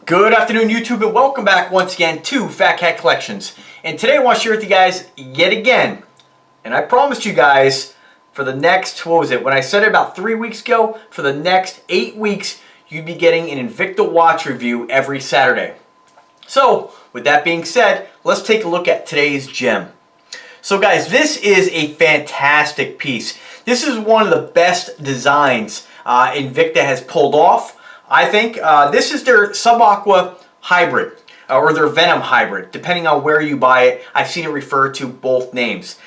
Good afternoon, YouTube, and welcome back once again to Fat Cat Collections. And today I want to share with you guys yet again, and I promised you guys for the next, when I said it about 3 weeks ago, for the next 8 weeks, you'd be getting an Invicta watch review every Saturday. So, with that being said, let's take a look at today's gem. So guys, this is a fantastic piece. This is one of the best designs Invicta has pulled off. I think this is their Sub-Aqua Hybrid, or their Venom Hybrid, depending on where you buy it. I've seen it referred to both names.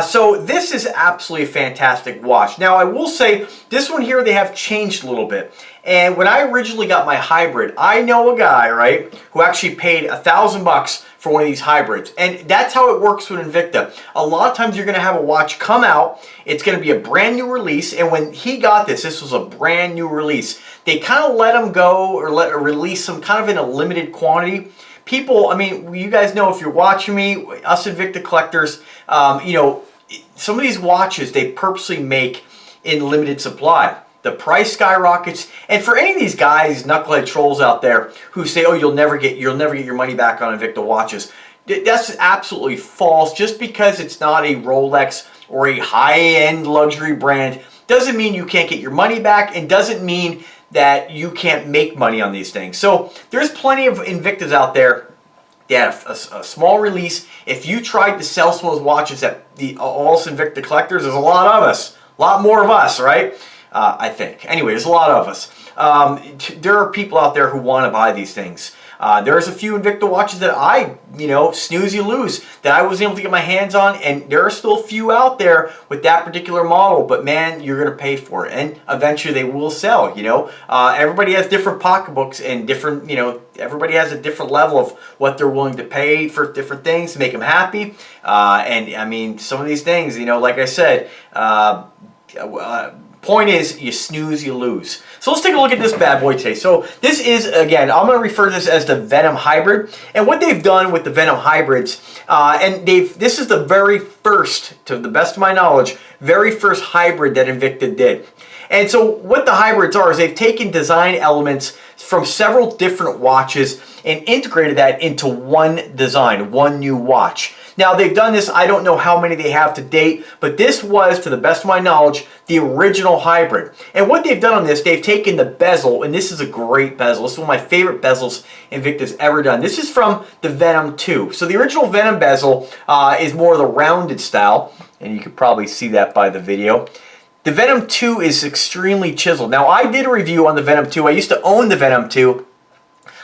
So this is absolutely a fantastic watch. Now I will say, this one here they have changed a little bit. And when I originally got my hybrid, I know a guy, right, who actually paid $1,000 for one of these hybrids. And that's how it works with Invicta. A lot of times you're going to have a watch come out, it's going to be a brand new release, and when he got this was a brand new release. They kind of let them go, or release them kind of in a limited quantity. People, I mean, you guys know, if you're watching me, us Invicta collectors, you know, some of these watches they purposely make in limited supply. The price skyrockets, and for any of these guys, knucklehead trolls out there who say, "Oh, you'll never get your money back on Invicta watches," that's absolutely false. Just because it's not a Rolex or a high-end luxury brand doesn't mean you can't get your money back, and doesn't mean that you can't make money on these things. So there's plenty of Invictas out there. They had a small release. If you tried to sell some of those watches at all us Invicta collectors, there's a lot of us, a lot more of us, right? I think. Anyway, there's a lot of us. There are people out there who want to buy these things. There's a few Invicta watches that I, snooze you lose, that I wasn't able to get my hands on, and there are still a few out there with that particular model, but man, you're going to pay for it, and eventually they will sell, Everybody has different pocketbooks and different, everybody has a different level of what they're willing to pay for different things to make them happy, and I mean, some of these things, like I said, point is, you snooze, you lose. So let's take a look at this bad boy today. So this is, again, I'm going to refer to this as the Venom Hybrid. And what they've done with the Venom Hybrids, this is the very first, to the best of my knowledge, very first hybrid that Invicta did. And so what the hybrids are is they've taken design elements from several different watches and integrated that into one design, one new watch. Now they've done this, I don't know how many they have to date, but this was, to the best of my knowledge, the original hybrid. And what they've done on this, they've taken the bezel, and this is a great bezel. This is one of my favorite bezels Invicta's ever done. This is from the Venom 2. So the original Venom bezel is more of the rounded style, and you can probably see that by the video. The Venom 2 is extremely chiseled. Now I did a review on the Venom 2. I used to own the Venom 2.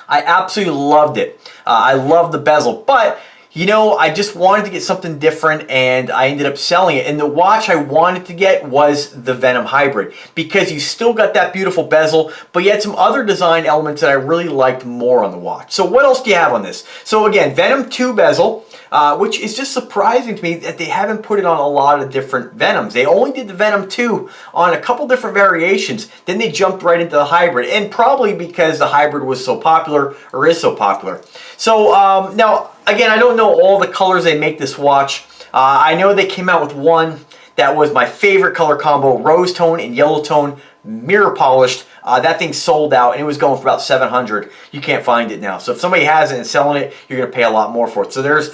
I absolutely loved it. I love the bezel, but I just wanted to get something different, and I ended up selling it. And the watch I wanted to get was the Venom Hybrid, because you still got that beautiful bezel, but you had some other design elements that I really liked more on the watch. So what else do you have on this? So again, Venom 2 bezel, which is just surprising to me that they haven't put it on a lot of different Venoms. They only did the Venom 2 on a couple different variations, then they jumped right into the hybrid, and probably because the hybrid was so popular, or is so popular. So now, again, I don't know all the colors they make this watch. I know they came out with one that was my favorite color combo, rose tone and yellow tone, mirror polished. That thing sold out, and it was going for about $700. You can't find it now. So if somebody has it and selling it, you're going to pay a lot more for it. So there's,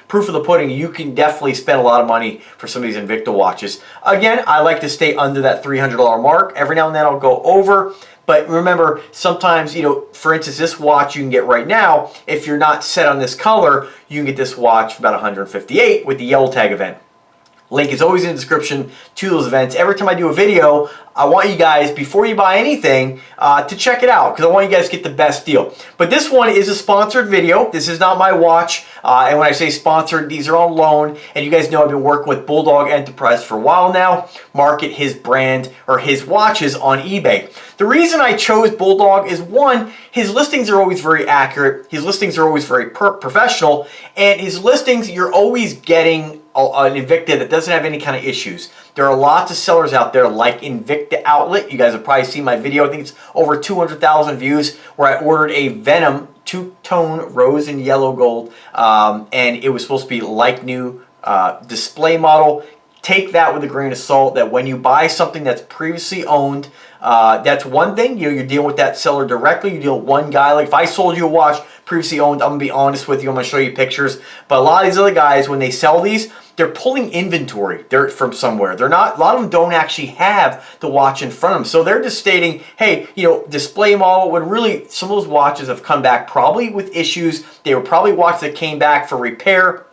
proof of the pudding. You can definitely spend a lot of money for some of these Invicta watches. Again, I like to stay under that $300 mark. Every now and then I'll go over. But remember, sometimes, for instance, this watch you can get right now, if you're not set on this color, you can get this watch for about $158 with the yellow tag event. Link is always in the description to those events. Every time I do a video, I want you guys, before you buy anything, to check it out, because I want you guys to get the best deal. But this one is a sponsored video. This is not my watch. And when I say sponsored, these are on loan. And you guys know I've been working with Bulldog Enterprise for a while now. Market his brand, or his watches, on eBay. The reason I chose Bulldog is, one, his listings are always very accurate. His listings are always very professional. And his listings, you're always getting an Invicta that doesn't have any kind of issues. There are lots of sellers out there like Invicta Outlet. You guys have probably seen my video. I think it's over 200,000 views, where I ordered a Venom two-tone rose and yellow gold, and it was supposed to be like new display model. take that with a grain of salt, that when you buy something that's previously owned, that's one thing. You're dealing with that seller directly. You deal with one guy. Like if I sold you a watch previously owned, I'm going to be honest with you. I'm going to show you pictures. But a lot of these other guys, when they sell these, they're pulling inventory from somewhere. They're not, a lot of them don't actually have the watch in front of them. So they're just stating, hey, display model, when really some of those watches have come back probably with issues. They were probably watches that came back for repair.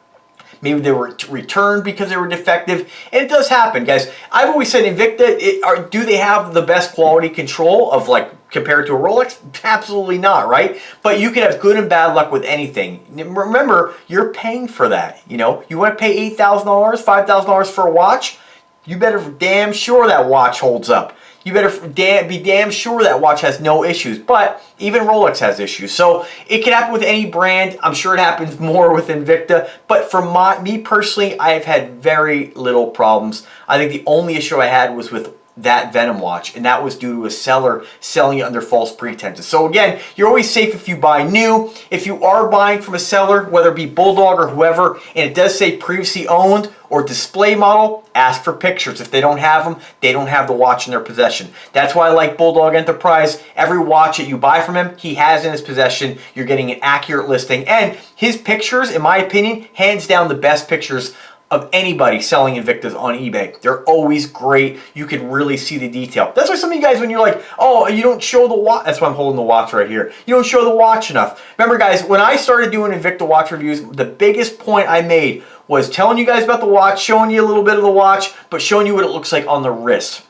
Maybe they were returned because they were defective. And it does happen, guys. I've always said Invicta, do they have the best quality control of compared to a Rolex? Absolutely not, right? But you can have good and bad luck with anything. Remember, you're paying for that. You want to pay $8,000, $5,000 for a watch? You better damn sure that watch holds up. You better be damn sure that watch has no issues. But even Rolex has issues. So it can happen with any brand. I'm sure it happens more with Invicta. But for me personally, I've had very little problems. I think the only issue I had was with that Venom watch, and that was due to a seller selling it under false pretenses. So again, you're always safe if you buy new. If you are buying from a seller, whether it be Bulldog or whoever, and it does say previously owned or display model, ask for pictures. If they don't have them, they don't have the watch in their possession. That's why I like Bulldog Enterprise. Every watch that you buy from him, he has in his possession. You're getting an accurate listing, and his pictures, in my opinion, hands down the best pictures of anybody selling Invictas on eBay. They're always great. You can really see the detail. That's why some of you guys, when you're like, oh, you don't show the watch. That's why I'm holding the watch right here. You don't show the watch enough. Remember, guys, when I started doing Invicta watch reviews, the biggest point I made was telling you guys about the watch, showing you a little bit of the watch, but showing you what it looks like on the wrist.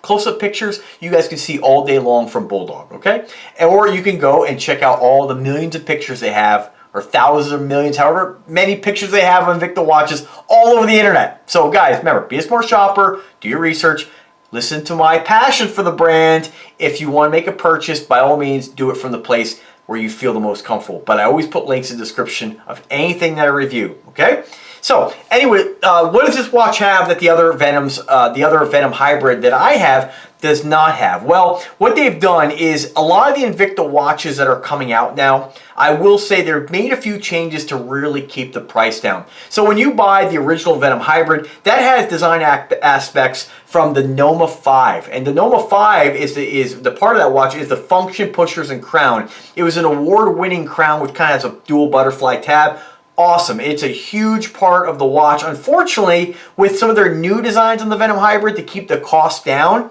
Close-up pictures you guys can see all day long from Bulldog, okay? Or you can go and check out all the millions of pictures they have, or thousands or millions, however many pictures they have on Invicta watches all over the internet. So guys, remember, be a smart shopper, do your research, listen to my passion for the brand. If you want to make a purchase, by all means, do it from the place where you feel the most comfortable. But I always put links in the description of anything that I review, okay? So anyway, what does this watch have that the other Venom hybrid that I have does not have? Well, what they've done is a lot of the Invicta watches that are coming out now, I will say they've made a few changes to really keep the price down. So when you buy the original Venom hybrid, that has design aspects from the Noma 5. And the Noma 5 is the part of that watch is the function pushers and crown. It was an award-winning crown which kind of has a dual butterfly tab. Awesome. It's a huge part of the watch. Unfortunately, with some of their new designs on the Venom hybrid to keep the cost down,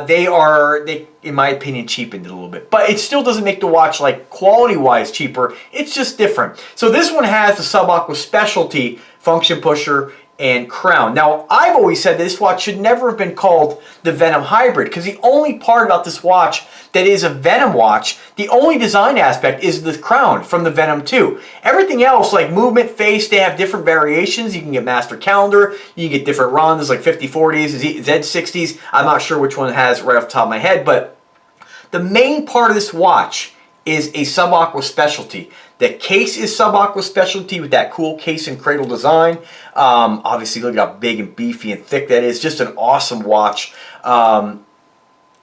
they in my opinion, cheapened it a little bit. But it still doesn't make the watch, like, quality-wise cheaper. It's just different. So this one has the Sub-Aqua Specialty function pusher and crown. Now, I've always said this watch should never have been called the Venom hybrid, because the only part about this watch that is a Venom watch, the only design aspect is the crown from the Venom 2. Everything else, like movement, face, they have different variations. You can get master calendar, you can get different runs, like 50-40s, Z60s. I'm not sure which one it has right off the top of my head, but the main part of this watch is a Sub-Aqua Specialty. The case is Sub-Aqua Specialty with that cool case and cradle design. Obviously, look how big and beefy and thick that is. Just an awesome watch. And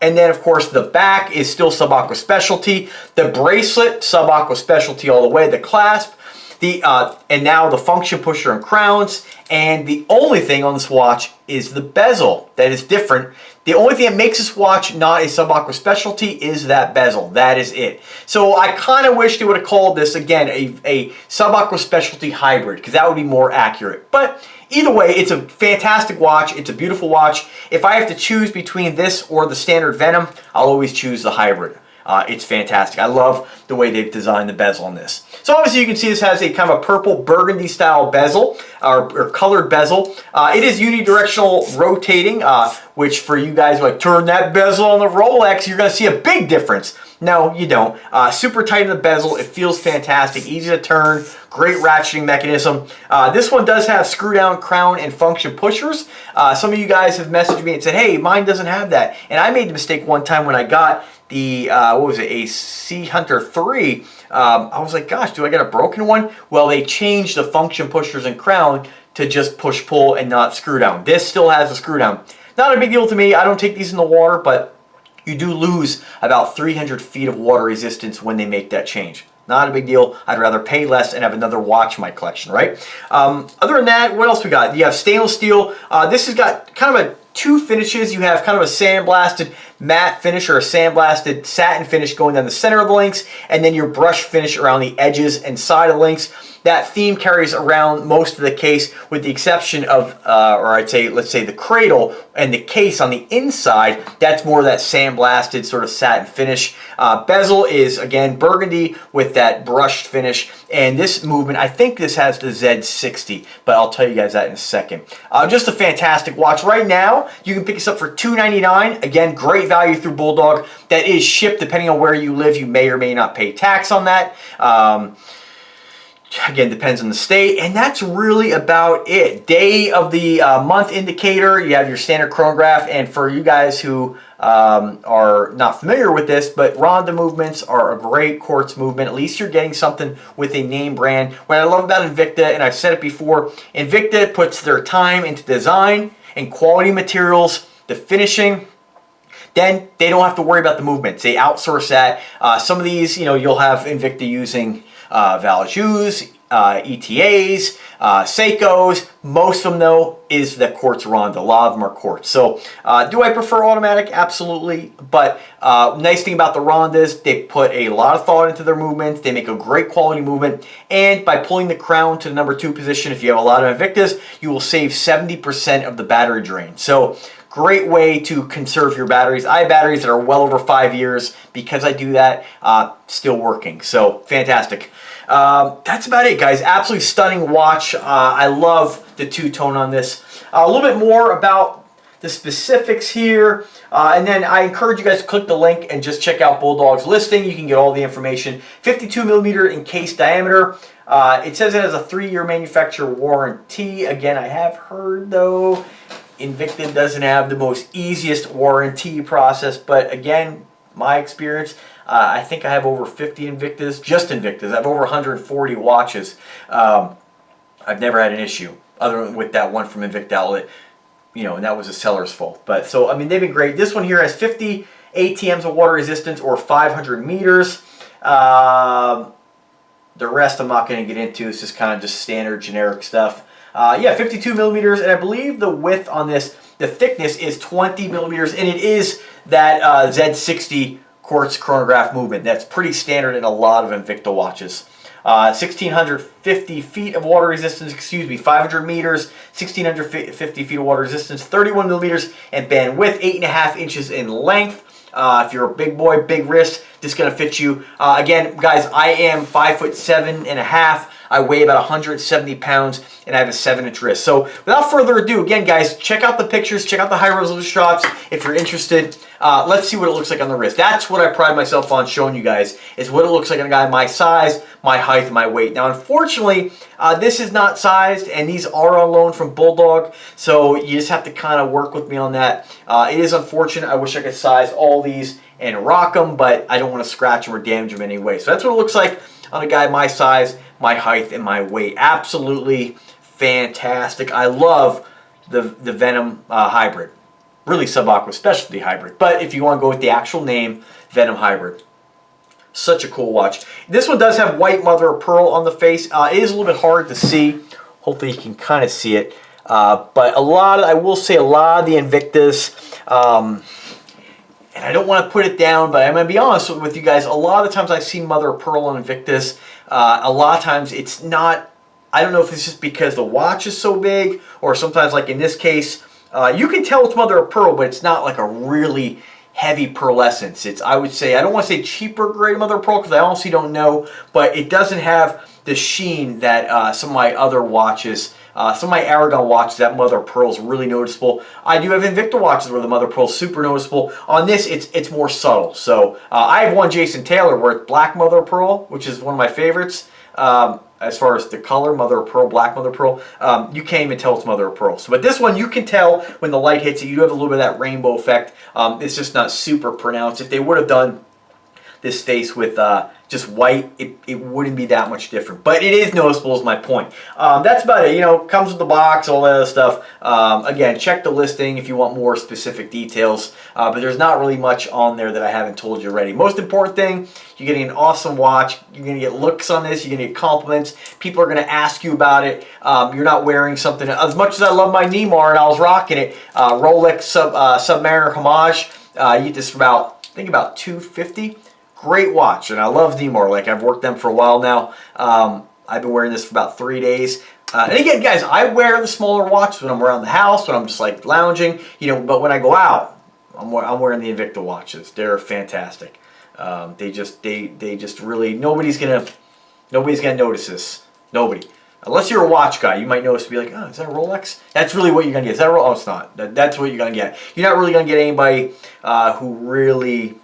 then, of course, the back is still Sub-Aqua Specialty. The bracelet, Sub-Aqua Specialty all the way. The clasp, and now the function pusher and crowns. And the only thing on this watch is the bezel that is different. The only thing that makes this watch not a Sub-Aqua Specialty is that bezel. That is it. So I kind of wish they would have called this, again, a Sub-Aqua Specialty hybrid, because that would be more accurate. But either way, it's a fantastic watch. It's a beautiful watch. If I have to choose between this or the standard Venom, I'll always choose the hybrid. It's fantastic. I love the way they've designed the bezel on this. So obviously you can see this has a kind of a purple burgundy style bezel, or colored bezel. It is unidirectional rotating, which for you guys who like turn that bezel on the Rolex, you're going to see a big difference. No, you don't. Super tight in the bezel. It feels fantastic. Easy to turn. Great ratcheting mechanism. This one does have screw down crown and function pushers. Some of you guys have messaged me and said, hey, mine doesn't have that. And I made the mistake one time when I got the, what was it, a Sea Hunter 3. I was like, gosh, do I get a broken one? Well, they changed the function pushers and crown to just push-pull and not screw down. This still has a screw down. Not a big deal to me. I don't take these in the water, but you do lose about 300 feet of water resistance when they make that change. Not a big deal. I'd rather pay less and have another watch in my collection, right? Other than that, what else we got? You have stainless steel. This has got kind of two finishes. You have kind of a sandblasted matte finish or a sandblasted satin finish going down the center of the links, and then your brush finish around the edges and side of the links. That theme carries around most of the case with the exception of, or I'd say, let's say the cradle and the case on the inside. That's more of that sandblasted sort of satin finish. Bezel is, again, burgundy with that brushed finish. And this movement, I think this has the Z60, but I'll tell you guys that in a second. Just a fantastic watch. Right now, you can pick this up for $299. Again, great value through Bulldog. That is shipped depending on where you live. You may or may not pay tax on that. Again, depends on the state, and that's really about it. Day of the month indicator, you have your standard chronograph, and for you guys who are not familiar with this, but Ronda movements are a great quartz movement. At least you're getting something with a name brand. What I love about Invicta, and I've said it before, Invicta puts their time into design and quality materials, the finishing. Then they don't have to worry about the movements. They outsource that. Some of these, you know, you'll have Invicta using Values, ETAs, Seikos. Most of them, though, is the quartz Ronda. A lot of them are quartz. So, do I prefer automatic? Absolutely. But nice thing about the Rondas, they put a lot of thought into their movements. They make a great quality movement. And by pulling the crown to the #2 position, if you have a lot of Invictas, you will save 70% of the battery drain. So, great way to conserve your batteries. I have batteries that are well over 5 years because I do that, still working. So, fantastic. That's about it, guys. Absolutely stunning watch. I love the two-tone on this. A little bit more about the specifics here. And then I encourage you guys to click the link and just check out Bulldog's listing. You can get all the information. 52mm in case diameter. It says it has a 3-year manufacturer warranty. Again, I have heard, though, Invicta doesn't have the most easiest warranty process, but again, my experience, I think I have over 50 Invictas, just Invictas. I have over 140 watches. I've never had an issue, other than with that one from Invicta Outlet, you know, and that was a seller's fault. But so, I mean, they've been great. This one here has 50 ATMs of water resistance or 500 meters. The rest I'm not going to get into. It's just kind of just standard generic stuff. Yeah, 52mm, and I believe the width on this, the thickness is 20mm, and it is that Z60 quartz chronograph movement. That's pretty standard in a lot of Invicta watches. 1,650 feet of water resistance, 500 meters, 1,650 feet of water resistance, 31mm, and bandwidth, 8.5 inches in length. If you're a big boy, big wrist, this is going to fit you. Again, guys, I am 5'7.5". I weigh about 170 pounds, and I have a 7-inch wrist. So without further ado, again, guys, check out the pictures, check out the high-resolution shots if you're interested. Let's see what it looks like on the wrist. That's what I pride myself on showing you guys, is what it looks like on a guy my size, my height, my weight. Now, unfortunately, this is not sized, and these are on loan from Bulldog, so you just have to kind of work with me on that. It is unfortunate. I wish I could size all these and rock them, but I don't want to scratch them or damage them anyway. So that's what it looks like on a guy my size, my height, and my weight. Absolutely fantastic. I love the Venom hybrid. Really sub-aqua specialty hybrid. But if you want to go with the actual name, Venom hybrid. Such a cool watch. This one does have white mother of pearl on the face. It is a little bit hard to see. Hopefully you can kind of see it. But I will say a lot of the Invictas, and I don't want to put it down, but I'm going to be honest with you guys. A lot of the times I've seen mother of pearl on Invictus. A lot of times it's not, I don't know if it's just because the watch is so big, or sometimes like in this case, you can tell it's mother of pearl, but it's not like a really heavy pearlescence. It's, I would say, I don't want to say cheaper grade mother of pearl because I honestly don't know, but it doesn't have the sheen that some of my other watches, some of my Aragon watches, that mother of pearl is really noticeable. I do have Invicta watches where the mother of pearl is super noticeable. On this, it's more subtle. So I have one Jason Taylor where it's black mother of pearl, which is one of my favorites. As far as the color, mother of pearl, black mother of pearl, you can't even tell it's mother of pearl. So, but this one, you can tell when the light hits it. You do have a little bit of that rainbow effect. It's just not super pronounced. If they would have done this face with just white, it wouldn't be that much different. But it is noticeable is my point. That's about it. You know, comes with the box, all that other stuff. Again, check the listing if you want more specific details. But there's not really much on there that I haven't told you already. Most important thing, you're getting an awesome watch. You're going to get looks on this. You're going to get compliments. People are going to ask you about it. You're not wearing something. As much as I love my Neymar and I was rocking it, Rolex Submariner Homage, you get this for about, I think about $250. Great watch, and I love Neymar. Like, I've worked them for a while now. I've been wearing this for about 3 days. And again, guys, I wear the smaller watches when I'm around the house, when I'm just like lounging, you know. But when I go out, I'm wearing the Invicta watches. They're fantastic. They just really nobody's gonna notice this. Nobody. Unless you're a watch guy, you might notice to be like, oh, is that a Rolex? That's really what you're gonna get. Is that a Rolex? Oh, it's not. That's what you're gonna get. You're not really gonna get anybody who really,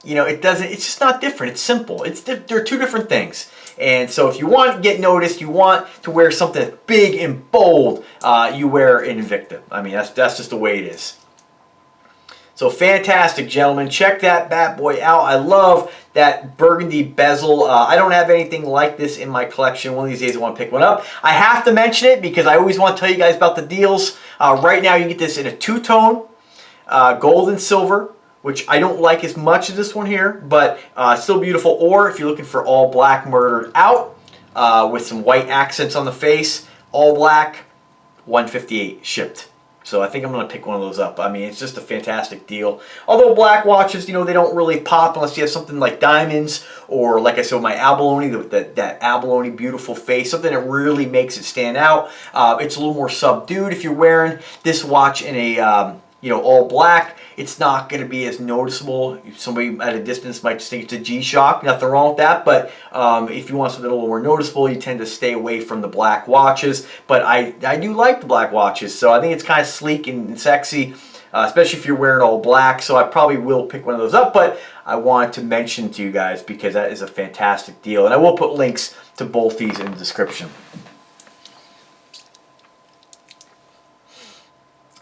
you know, it's just not different. It's simple. They're two different things. And so if you want to get noticed, you want to wear something that's big and bold, you wear an Invicta. I mean, that's just the way it is. So fantastic, gentlemen. Check that bad boy out. I love that burgundy bezel. I don't have anything like this in my collection. One of these days I want to pick one up. I have to mention it because I always want to tell you guys about the deals. Right now you get this in a two-tone, gold and silver, which I don't like as much as this one here, but still beautiful. Or if you're looking for all black murdered out with some white accents on the face, all black, $158 shipped. So I think I'm going to pick one of those up. I mean, it's just a fantastic deal. Although black watches, you know, they don't really pop unless you have something like diamonds or, like I said, my abalone, that abalone beautiful face, something that really makes it stand out. It's a little more subdued. If you're wearing this watch in a you know, all black, it's not going to be as noticeable. Somebody at a distance might just think it's a G-Shock. Nothing wrong with that. But if you want something a little more noticeable, you tend to stay away from the black watches. But I do like the black watches. So I think it's kind of sleek and sexy, especially if you're wearing all black. So I probably will pick one of those up. But I wanted to mention to you guys because that is a fantastic deal. And I will put links to both these in the description.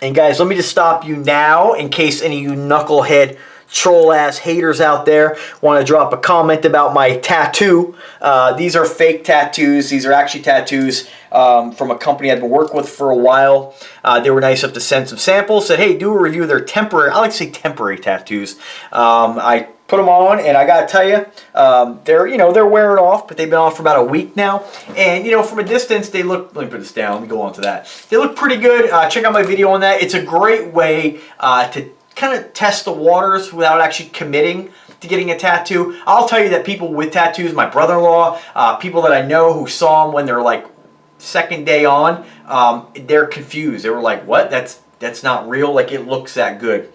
And guys, let me just stop you now in case any of you knucklehead troll-ass haters out there want to drop a comment about my tattoo. These are fake tattoos. These are actually tattoos from a company I've been working with for a while. They were nice enough to send some samples. Said, hey, do a review of their temporary, I like to say temporary tattoos. I put them on, and I gotta tell you, they're wearing off, but they've been on for about a week now. And you know, from a distance, they look. Let me put this down. Let me go on to that. They look pretty good. Check out my video on that. It's a great way to kind of test the waters without actually committing to getting a tattoo. I'll tell you that people with tattoos, my brother-in-law, people that I know who saw them when they're like second day on, they're confused. They were like, "What? That's not real. Like it looks that good."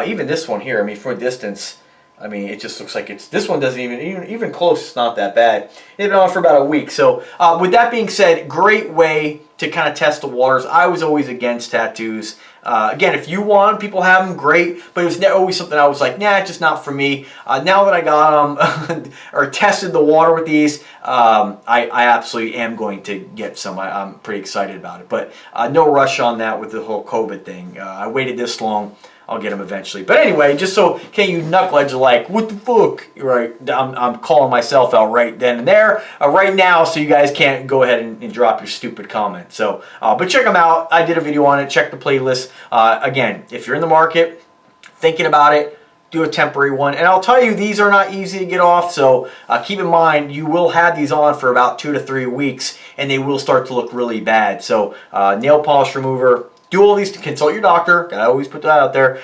Even this one here. I mean, from a distance. I mean, it just looks like it's, this one doesn't even close, it's not that bad. They've been on for about a week. So with that being said, great way to kind of test the waters. I was always against tattoos. Again, if you want, people have them, great. But it was always something I was like, nah, it's just not for me. Now that I got them, or tested the water with these, I absolutely am going to get some. I'm pretty excited about it. But no rush on that with the whole COVID thing. I waited this long. I'll get them eventually. But anyway, just so you knuckleheads are like, what the fuck? Right? I'm calling myself out right then and there, right now, so you guys can't go ahead and drop your stupid comment. So, but check them out. I did a video on it. Check the playlist. Again, if you're in the market, thinking about it, do a temporary one. And I'll tell you, these are not easy to get off. So keep in mind, you will have these on for about 2 to 3 weeks, and they will start to look really bad. So nail polish remover. Do all these to consult your doctor. I always put that out there.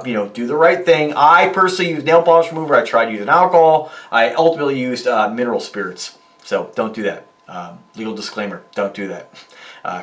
You know, do the right thing. I personally use nail polish remover. I tried using alcohol. I ultimately used mineral spirits. So don't do that. Legal disclaimer. Don't do that.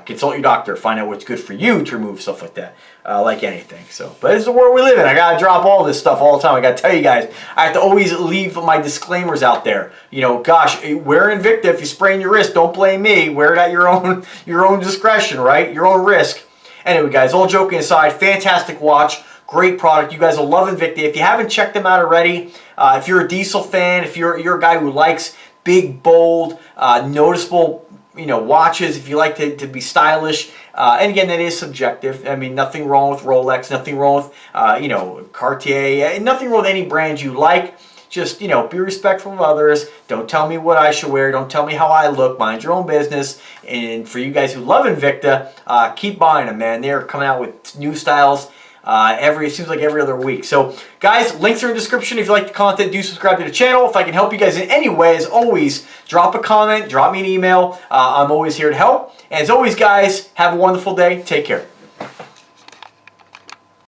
Consult your doctor. Find out what's good for you to remove stuff like that. Like anything. So, but it's the world we live in. I gotta drop all this stuff all the time. I gotta tell you guys. I have to always leave my disclaimers out there. You know, gosh, wear Invicta. If you sprain your wrist, don't blame me. Wear it at your own discretion, right? Your own risk. Anyway, guys, all joking aside, fantastic watch, great product. You guys will love Invicta. If you haven't checked them out already, if you're a diesel fan, if you're a guy who likes big, bold, noticeable, you know, watches, if you like to be stylish, and again, that is subjective. I mean, nothing wrong with Rolex, nothing wrong with, you know, Cartier, nothing wrong with any brand you like. Just, you know, be respectful of others. Don't tell me what I should wear. Don't tell me how I look. Mind your own business. And for you guys who love Invicta, keep buying them, man. They're coming out with new styles it seems like every other week. So guys, links are in the description. If you like the content, do subscribe to the channel. If I can help you guys in any way, as always, drop a comment, drop me an email. I'm always here to help. And as always, guys, have a wonderful day. Take care.